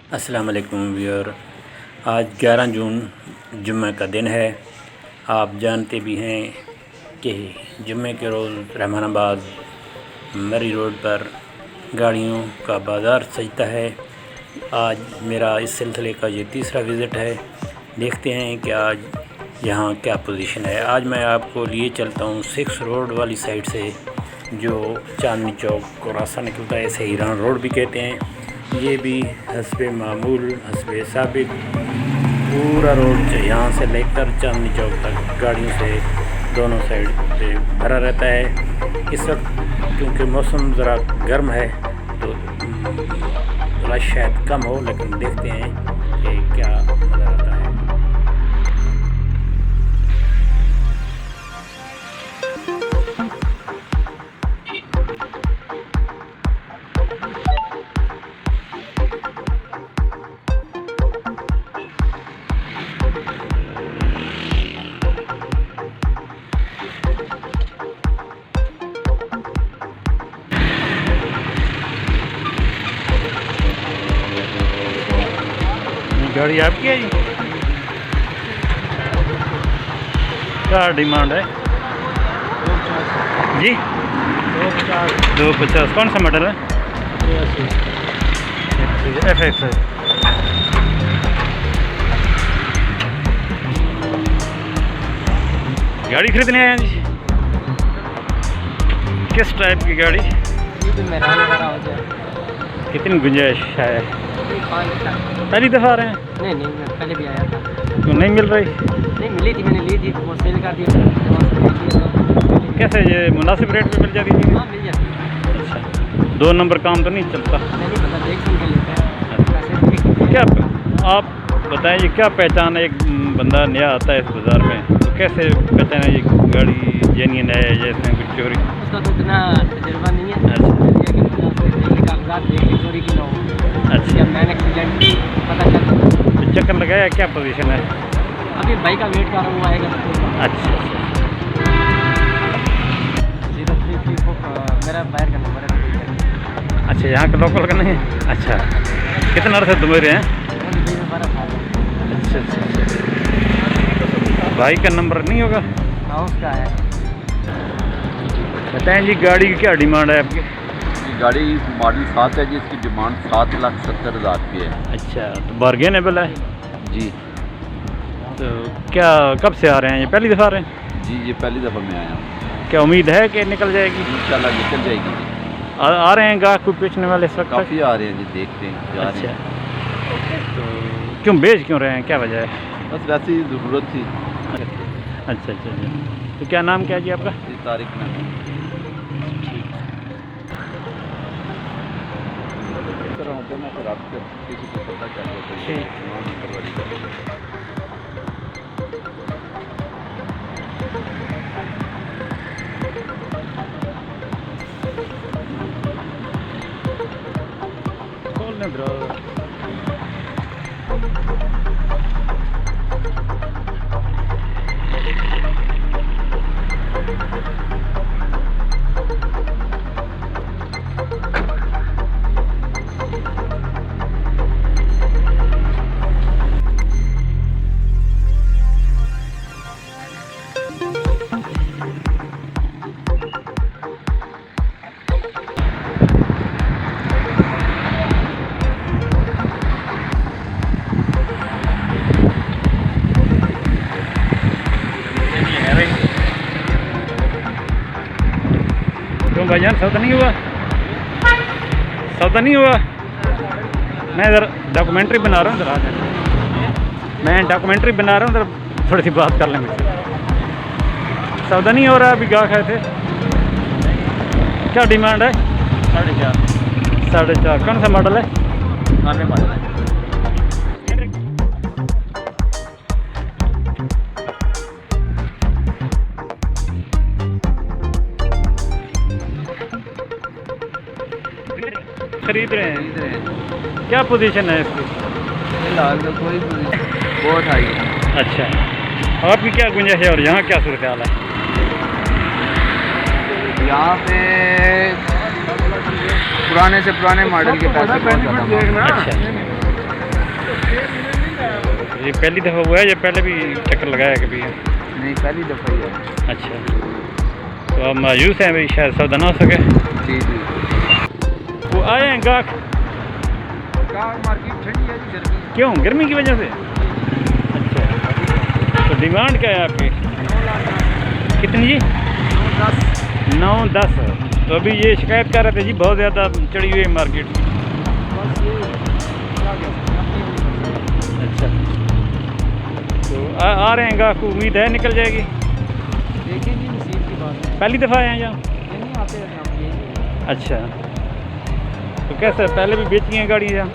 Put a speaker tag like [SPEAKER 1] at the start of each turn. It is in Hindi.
[SPEAKER 1] अस्सलाम वालेकुम व्यूअर। आज 11 जून जुम्मे का दिन है। आप जानते भी हैं कि जुम्मे के रोज़ रहमानाबाद मरी रोड पर गाड़ियों का बाज़ार सजता है। आज मेरा इस सिलसिले का ये तीसरा विज़िट है। देखते हैं कि आज यहाँ क्या पोजीशन है। आज मैं आपको लिए चलता हूँ 6 रोड वाली साइड से, जो चांदनी चौक को रास्ता निकलता है, इसे ईरान रोड भी कहते हैं। ये भी हस्बे मामूल हस्बे साबिक पूरा रोड यहाँ से लेकर चांदनी चौक तक गाड़ियों से दोनों साइड पे भरा रहता है। इस वक्त क्योंकि मौसम ज़रा गर्म है तो रश शायद कम हो, लेकिन देखते हैं कि क्या नज़र आता है। गाड़ी आपकी है जी? क्या डिमांड है जी? 250। कौन सा मॉडल है? FX है। गाड़ी खरीदने आए हैं जी? किस टाइप की गाड़ी? कितनी गुंजाइश है? पहली दफ़ा आ रहे हैं?
[SPEAKER 2] नहीं, मैं पहले भी आया था।
[SPEAKER 1] तो नहीं मिल रही?
[SPEAKER 2] नहीं मिली थी, मैंने ली थी, वो सेल कर दी।
[SPEAKER 1] कैसे ये मुनासिब रेट पे मिल जाती थी?
[SPEAKER 2] हाँ मिल जाती है।
[SPEAKER 1] अच्छा, 2 नंबर काम तो नहीं चलता?
[SPEAKER 2] नहीं पता, देख सुन के लेते हैं।
[SPEAKER 1] क्या आप बताएं, ये क्या पहचान है? एक बंदा नया आता है इस बाज़ार में तो कैसे पहचान है ये गाड़ी जेन्युइन है या इसमें कुछ चोरी?
[SPEAKER 2] उसका तो इतना तजुर्बा नहीं है।
[SPEAKER 1] अच्छा।
[SPEAKER 2] कागजात देख के चोरी की ना हो।
[SPEAKER 1] अच्छा,
[SPEAKER 2] या मैंने एक्सीडेंट पता चल।
[SPEAKER 1] चक्कर लगाया? क्या पोजीशन है
[SPEAKER 2] अभी भाई का वेट कर रहा हूँ, आएगा तो।
[SPEAKER 1] अच्छा
[SPEAKER 2] 0334 मेरा बाहर का नंबर है।
[SPEAKER 1] अच्छा, यहाँ का लोकल का नहीं है? अच्छा, कितना अर्थ तुम रहे हैं? अच्छा अच्छा, भाई का नंबर नहीं होगा?
[SPEAKER 2] हाँ उसका है।
[SPEAKER 1] बताएं जी, गाड़ी की क्या डिमांड है आपकी?
[SPEAKER 3] गाड़ी मॉडल 7 है जी, इसकी डिमांड 7,70,000 की है।
[SPEAKER 1] अच्छा, तो बार्गेनेबल है
[SPEAKER 3] जी
[SPEAKER 1] तो क्या कब से आ रहे हैं? ये पहली दफ़ा आ रहे हैं?
[SPEAKER 3] जी, ये पहली दफ़ा मैं आया हूँ।
[SPEAKER 1] क्या उम्मीद है कि निकल जाएगी?
[SPEAKER 3] इंशाल्लाह निकल जाएगी जी।
[SPEAKER 1] आ रहे हैं गाहक को बेचने वाले इस वक्त?
[SPEAKER 3] काफ़ी आ रहे हैं जी, देखते हैं जा रहे
[SPEAKER 1] अच्छा,
[SPEAKER 3] हैं।
[SPEAKER 1] तो क्यों बेच क्यों रहे हैं, क्या वजह है?
[SPEAKER 3] बस वैसे ही ज़रूरत थी।
[SPEAKER 1] अच्छा अच्छा अच्छा, तो क्या नाम क्या है जी आपका?
[SPEAKER 3] इस तारीख में मैं फिर आपसे किसी को पता चल
[SPEAKER 1] खोलने ब्रो। क्यों भाईजान, सौदा नहीं हुआ? सौदा नहीं हुआ? मैं इधर डॉक्यूमेंट्री बना रहा हूँ, इधर आ जाए। मैं डॉक्यूमेंट्री बना रहा हूँ, इधर थोड़ी सी बात कर लेंगे। सौदा नहीं हो रहा? अभी गाहक आए थे। क्या डिमांड है?
[SPEAKER 2] 4.5।
[SPEAKER 1] 4.5। कौन सा मॉडल है?
[SPEAKER 2] मॉडल है।
[SPEAKER 1] खरीद रहे हैं? क्या पोजीशन है इसकी?
[SPEAKER 2] फिलहाल तो कोई बहुत हाई है।
[SPEAKER 1] अच्छा, आपकी क्या गुंजाइश है और यहाँ क्या सूरत हाल है?
[SPEAKER 2] यहाँ पे पुराने से पुराने मॉडल के पैसे बहुत ज़्यादा।
[SPEAKER 1] अच्छा,
[SPEAKER 4] ये पहली दफ़ा हुआ है या पहले भी चक्कर लगाया है कभी?
[SPEAKER 2] नहीं, पहली दफ़ा ही है।
[SPEAKER 4] अच्छा, तो आप मायूस हैं भाई शायद सौदा ना हो सके?
[SPEAKER 2] जी जी।
[SPEAKER 4] वो आए हैं गाहक?
[SPEAKER 2] मार्केट ठंडी है जी, गर्मी।
[SPEAKER 4] क्यों, गर्मी की वजह से? अच्छा, तो डिमांड क्या है आपकी?
[SPEAKER 2] 9 लाख।
[SPEAKER 4] कितनी जी?
[SPEAKER 2] 9-10।
[SPEAKER 4] 9-10। तो अभी ये शिकायत कर रहे थे जी बहुत ज़्यादा चढ़ी हुई है मार्केट।
[SPEAKER 2] बस ये क्या कह सकते हैं।
[SPEAKER 4] अच्छा, तो आ रहे हैं गाहक, उम्मीद है निकल जाएगी?
[SPEAKER 2] देखिए जी, नसीब की बात है।
[SPEAKER 4] पहली दफ़ा आए हैं यहाँ?
[SPEAKER 2] नहीं आते हैं, हम यही।
[SPEAKER 4] अच्छा, तो कैसे पहले भी बेची हैं गाड़ी यहाँ?